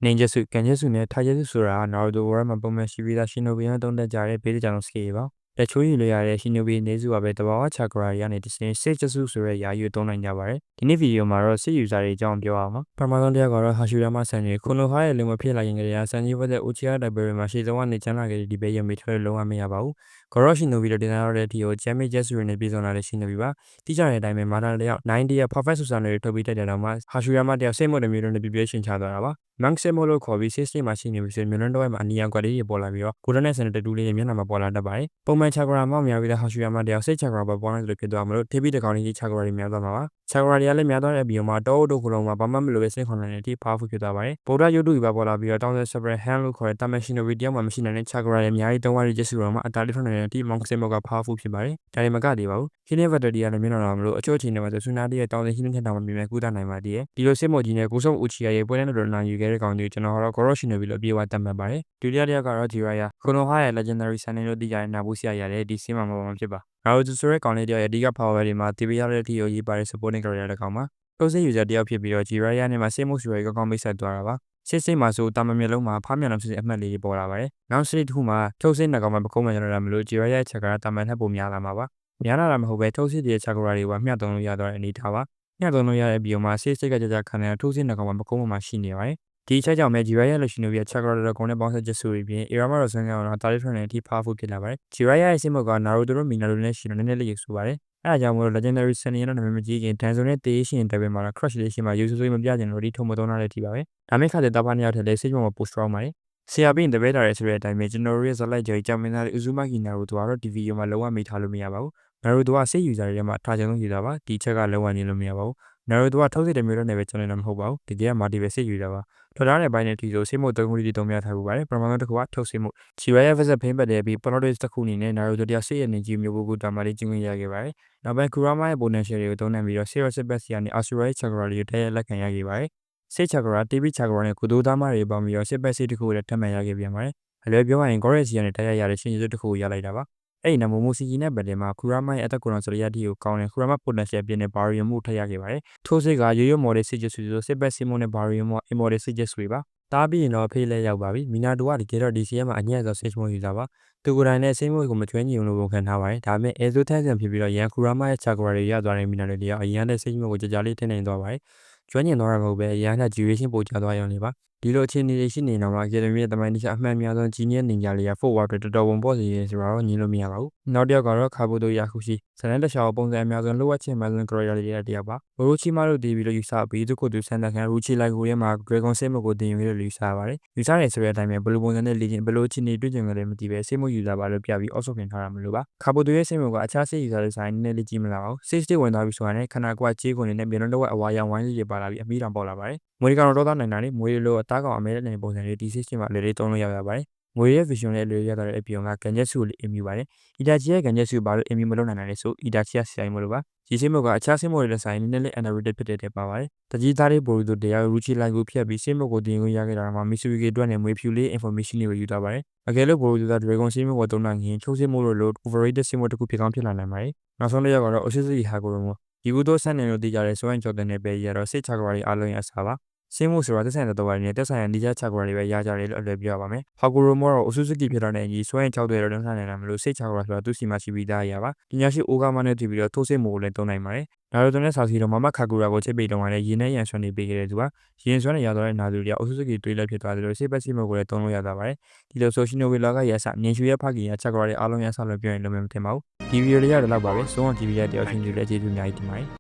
Ninjutsu ကန်ဂျက်စုနဲ့ Taijutsu ဆိုတာက Naruto ဝါရမှာပုံမှန်ရှိပြီးသား Shinobi နဲ့သုံးတတ်ကြတဲ့ဘေးတကြောင်စကီတွေပါ။တချို့ယူလို့ရတဲ့ Shinobi နေစုကပဲတဘာဝ Chakra တွေကနေတဆင့် Senjutsu ဆိုတဲ့ယာယီကိုသုံးနိုင်ကြပါတယ်။ဒီနေ့ဗီဒီယိုမှာတော့စစ် user တွေအကြောင်းပြောအောင်ပါ။ပထမဆုံးတစ်ယောက်ကတော့ Hashirama Senju ခွန်လိုဟာရဲ့လုံမဖြစ်လာရင်ကလေးက Senju ဘက်တဲ့ Uchiha တိုက်ပွဲတွေမှာရှေ့ဆုံးကနေချမ်းလာခဲ့တဲ့ဒီဘေးရမေထွက်လို့လုံးဝမရပါဘူး။ Goro Shinobi လို့တင်ထားတဲ့အထိကို Genjutsu တွေနဲ့ပြည်စုံလာတဲ့ Shinobi ပါ။တိကျတဲ့အတိုင်းပဲမာတာတယောက် 9 တယောက် Perfect Susanoo တွေထုတ်ပြီးတက်တယ်တော့မှ Hashirama တယောက်စိတ်မွတ်တဲ့မျိုးလုံးနဲ့ပြပြရှင်ချသွားတာပါ။ Monk စိတ်မွတ်လို့ခေါ်ပြီး Stage မှာရှိနေပြီဆိုရင်မျိုးလုံးတစ်ဝိုက်မှာအနီရောင်ကွက်လေးတွေပေါ်လာပြီးတော့ကိုရနဲ့ဆန်တဲ့တူလေးတွေမျက်နှာမှာပေါ်လာတတ်ပါတယ်။ပုံမှန် Chakra မောက်များပြီးတဲ့ Hashirama တယောက်စိတ် Chakra ပေါ်ပေါင်းလိုက်လို့ဖြစ်သွားမလို့ထိပ်ပြီးတစ်ကောင်လေးကြီး Chakra တွေများသွားမှာပါ။ Chakra တွေကလည်းများသွားတဲ့အပြင်မှာတောတို့ခုလုံးမှာဘာမှမလိုပဲစိတ်ခွန်နိုင်တဲ့အထိ powerful ဖြစ်သွားပါတယ်။ဗုဒ္ဓရုပ်တုကြီးပါပေါ်လာပြီးတော့တောင်းတဲ့ Separate Hand လို့ခေါ်တဲ့တာမန် Shinobi တယောက်မှမရှိနိုင်တဲ့ Chakra တွေအများကြီးသုံးရတဲ့ကျက်စုတော်မှာအတားလေးထွက်နိုင်တဲ့အထိ Monk စိတ်မွတ်က powerful ဖြစ်ပါတယ်။ဒါတွေမကသေးပါဘူး။ Healing Vitality ကလည်းမျက်နှာတော်မလို့အချို့အချိန်တွေမှာဆိုဆူနာတီရဲ့တောင်းတဲ့ Healing ထက်တောင်မြင်မဲ့ကုသနိုင်ပါသေးတယ်။ဒီလိုစိတ်မွတ်ကြီးနဲ့ကိုဆုံး Uchiha ရဲ့ပွဲတဲ့တော်နာယူခဲ့တဲ့ကောင်တွေကျွန်တော်ကတော့ Goro Shinobi လို့အပြေအဝတတ်မှတ်ပါတယ်။ဒုတိယတစ်ယောက်ကတော့ Jiraiya ခွန်လိုဟာရဲ့ Legendary Sannin လို့သိကြတဲ့နာဘူးဆရာရတဲ့ဒီစင်းမှာမပေါ်မှာဖြစ်ပါ။ Naruto ဆိုတဲ့ကောင်လေးတယောက်ရဲ့အဓိက power တွေမှာတည်ပြရတဲ့အထိကိုရေးပါတဲ့ supporting character တစ်ကောင်ပါ။ထိုးစစ် user တယောက်ဖြစ်ပြီးတော့ Jiraiya နဲ့မှာစိတ်မွတ်စွာကောင်းကောင်းမိတ်ဆက်သွားတာပါ။စစ်မှာဆိုတာမန်မျက်လုံးမှာဖားမြန်အောင်စစ်အမှတ်လေးတွေပေါ်လာပါတယ်။နောက်စစ်တစ်ခုမှာထုတ်စစ်နှကောင်မှာပကုံးမှန်ကြတာမလို့ Jiraiya ရဲ့ Chakra တာမန်ထက်ပိုများလာမှာပါ။များလာတာမဟုတ်ပဲထုတ်စစ်ရဲ့ Chakra တွေကမျှသုံးလို့ရသွားတဲ့အနေထားပါ။မျှသုံးလို့ရတဲ့ပြီးတော့မှစိတ်ကကြခံတဲ့ထုတ်စစ်နှကောင်မှာပကုံးမှရှိနေပါတယ်။ဒီအချက်ကြောင့်ပဲ Jiraiya လို့Shinobi ရဲ့ Chakra တော်ကုန်းနဲ့ပေါင်းဆက်ချက်စုပြီးပြင် Irama တော်ဆန်းကောင်တော့တာလေးထွန်းနေတဲ့အထိ powerful ဖြစ်လာပါတယ်။ Jiraiya ရဲ့စိတ်မွတ်က Naruto တို့ Minato တို့နဲ့ရှင်တော့နည်းနည်းလေးရဆိုပါတယ်။အဲဒါကြောင့်မို့လို့ Legendary Sannin ရဲ့နာမည်မကြီးခင် Danzo နဲ့တေးရှင်တဲ့ဘက်မှာတော့ crush လေးရှိမှယူဆမပြကြလို့ဒီထုံမသုံးတဲ့အထိပါပဲ။ဒါမဲ့ခါတဲ့တာဖာနှစ်ယောက်ထက်လည်းစိတ်မွတ်မှာ post strong ပါတယ်။ဆရာပြီးရင်တပည့်တော်ရဲဆိုတဲ့အတိုင်းပဲကျွန်တော်တို့ရဲ့ဇက်လိုက်ကြော်ကြောင်မင်းသား Uzumaki Naruto ကတော့ဒီဗီဒီယိုမှာလုံးဝမေ့ထားလို့မရပါဘူး။ Naruto ကစိတ် user တွေထဲမှာအထားချင်ဆုံးယူတာပါ။ဒီချက်ကလုံးဝနေလို့မရပါဘူး။ Naruto ကထုတ်စစ်တဲ့မျိုးလုံးနဲ့ပဲကျွန်တော်လည်းမဟုတ်ပါဘူး။တကယ်ကမာတီပဲစိတ်ယူတာပါ။ထွက်ထားတဲ့ဘိုင်းနဲ့ထီဆိုစိတ်မွတ်သုံးခုလေးတုံးများထားပူပါတယ်။ပထမဆုံးတစ်ခုကထုတ်စစ်မှု Jiraiya vs ဖိမ့်ပတ်တဲ့ပြီး plot twist တစ်ခုအနေနဲ့ Naruto တယောက်စိတ်ရဲ့နေကြီးမျိုးကိုတာမလေးကျင်းဝင်ရခဲ့ပါတယ်။နောက်ပိုင်း Kurama ရဲ့ potential တွေကိုသုံးနိုင်ပြီးတော့ Zero Step ဆီကနေ Asura ရဲ့ Chakra တွေကိုတည့်ရလက်ခံရခဲ့ပါတယ်။စိတ် Chakra, TB Chakra နဲ့ကုသိုလ်သားမတွေပေါင်းပြီးတော့စစ်ပတ်စိတ်တစ်ခုကိုလည်းထပ်မံရခဲ့ပြန်ပါတယ်။အလွယ်ပြောရရင် Goro ဆီကနေတရားရတဲ့ရှင်ရစ်တစ်ခုကိုရလိုက်တာပါ။အဲ့ဒီနောက် Momoshiki နဲ့ပတ်တယ်မှာ Kurama ရဲ့အသက်ကိုယ်တော်ဆိုရတဲ့ကိုကောင်းတဲ့ Kurama potential ပြည့်တဲ့ Barrier မှုထပ်ရခဲ့ပါတယ်။ထိုးစစ်ကရိုးရိုး model စစ်ချက်ဆိုစစ်ပတ်စစ်မှုနဲ့ Barrier မှု immortal စစ်ချက်တွေပါ။တားပြီးရင်တော့ဖေးလဲရောက်ပါပြီ။ Minato ကတကယ်တော့ဒီစီမှာအညံ့ဆုံး stage mode ယူတာပါ။သူကိုယ်တိုင်နဲ့စိတ်မွေးကိုမကျွမ်းကျင်လို့ဝန်ခံထားပါတယ်။ဒါပေမဲ့ Ezo ထက်ဆန်ဖြစ်ပြီးတော့ရန် Kurama ရဲ့ Chakra တွေရသွားတဲ့ Minato တယောက်အရန်တဲ့စိတ်မွေးကိုကြာလေးထင်နိုင်သွားပါတယ်။ကျွမ်းကျင်သွားတာမဟုတ်ပဲအရန်က duration ပိုကျသွားရုံလေးပါ။ဒီလိုအခြေအနေတွေရှိနေတော့မှ Academy ရဲ့တမိုင်းတခြားအမှန်များဆုံး Genius Ninja လေးက Fort War တော်တော်ဝင်ပေါ့စီရဲဆိုတော့ညင်းလို့မရပါဘူး။နောက်တစ်ယောက်ကတော့ Kabuto Yakushi ဇလန်တခြားပုံစံအများဆုံးလိုအပ်ချက်အများဆုံး character တွေတယောက်ပါ။ Orochimaru တို့တည်ပြီးလို့ယူဆပြီးသူကိုသူဆန်တန်ခံ Ruchi Laiho ရဲ့မှာ Dragon စိတ်မွတ်ကိုတင်ယူလို့ယူဆပါတယ်။ယူဆတယ်ဆိုတဲ့အတိုင်းပဲဘယ်လိုပုံစံနဲ့လေ့ကျင့်ဘယ်လိုအခြေအနေတွေ့ကြုံကြလဲမသိပဲစိတ်မွတ်ယူတာပါလို့ပြပြီး also ပြင်ထားတာမလို့ပါ။ Kabuto ရဲ့စိတ်မွတ်ကအခြားစိတ်ယူစားတဲ့ဆိုင်နည်းနည်းလေးကြီးမလာပါဘူး။ စိတ်ဝင်သွားပြီဆိုတာနဲ့ခန္ဓာကိုယ်ကြေးကုန်နေတဲ့မျိုးလုံးတစ်ဝက်အဝါရောင်ဝိုင်းလေးတွေပါလာပြီးအမီးတောင်ပေါက်လာပါတယ်။မွေးကောင်တော့သားနိုင်တာလေမွေးလို့အသားကောင်အမဲတဲ့ပုံစံလေးဒီ system မှာလေလေးသုံးလို့ရပါတယ်။ငွေရဲ့ vision နဲ့လေရသွားတဲ့အပြင်ကကန်ဂျက်စုကိုအင်မြူပါတယ်။ Itachi ရဲ့ကန်ဂျက်စုဘာလို့အင်မြူမလုပ်နိုင်တာလဲဆို Itachi ကဆိုင်မလို့ပါ။ဒီစိတ်မွတ်ကအခြားစိတ်မွတ်တွေနဲ့ဆိုင်နည်းနည်းလေး underrated ဖြစ်တဲ့ပါပါတယ်။တကြီးသားလေး Boruto တရား Ruchi Laiho ဖြတ်ပြီးစိတ်မွတ်ကိုတင်ခွင့်ရခဲ့တာမှာ Mitsurugi အတွက်နဲ့မွေးဖြူလေး information တွေကိုယူသွားပါတယ်။အကယ်လို့ Boruto က Dragon စိတ်မွတ်ကိုသုံးနိုင်ရင်ချိုးစစ်မှုလို့ overrated စိတ်မွတ်တစ်ခုဖြစ်ကောင်းဖြစ်လာနိုင်ပါတယ်။နောက်ဆုံးတစ်ယောက်ကတော့ Otsutsuki Hagoromo ဒီကူတော့ဆန်နေလို့သိကြတဲ့စွမ်းကြော်တဲ့နယ်ပယ်ကြီးကတော့စိတ် Chakra တွေအားလုံးရဲ့အစားပါ။စိတ်မှုဆိုတာသက်ဆိုင်တဲ့တော်တွေနဲ့သက်ဆိုင်တဲ့နေကြ Chakra တွေပဲရကြတယ်လို့အလွယ်ပြောပါမယ်။ Hagoromo ကတော့ Otsutsuki ဖြစ်တာနဲ့အညီစွမ်း6တွေတော့နှံ့နေတာမလို့စိတ် Chakra ဆိုတာသူ့စီမှာရှိပြီးသားအရာပါ။ပညာရှိ Ogama နဲ့တည်ပြီးတော့ထိုးစစ်မှုကိုလည်းသုံးနိုင်ပါတယ်။ Naruto နဲ့ Sasuke တို့ Mama Kakura ကိုချစ်ပေတုံးကလည်းရင်းနဲ့ရန်ဆွမ်းနေပေးခဲ့တဲ့သူပါ။ရင်းဆွမ်းနေရသွားတဲ့နာသူတွေက Otsutsuki တွေးလက်ဖြစ်သွားတယ်လို့စိတ်ပတ်စိတ်မှုကိုလည်းသုံးလို့ရသွားပါတယ်။ဒီလိုဆို Shinobi လောကရဲ့အစမြင်ရှူရဲ့ဖခင်က Chakra တွေအားလုံးရဲ့အစလို့ပြောရင်လုံးဝမထင်ပါဘူး။ဒီဗီဒီယိုလေးရတော့လောက်ပါပဲ။ဆုံးအောင်ကြည့်ပြီးတဲ့တယောက်ချင်းစီလည်းကျေးဇူးအများကြီးတင်ပါတယ်။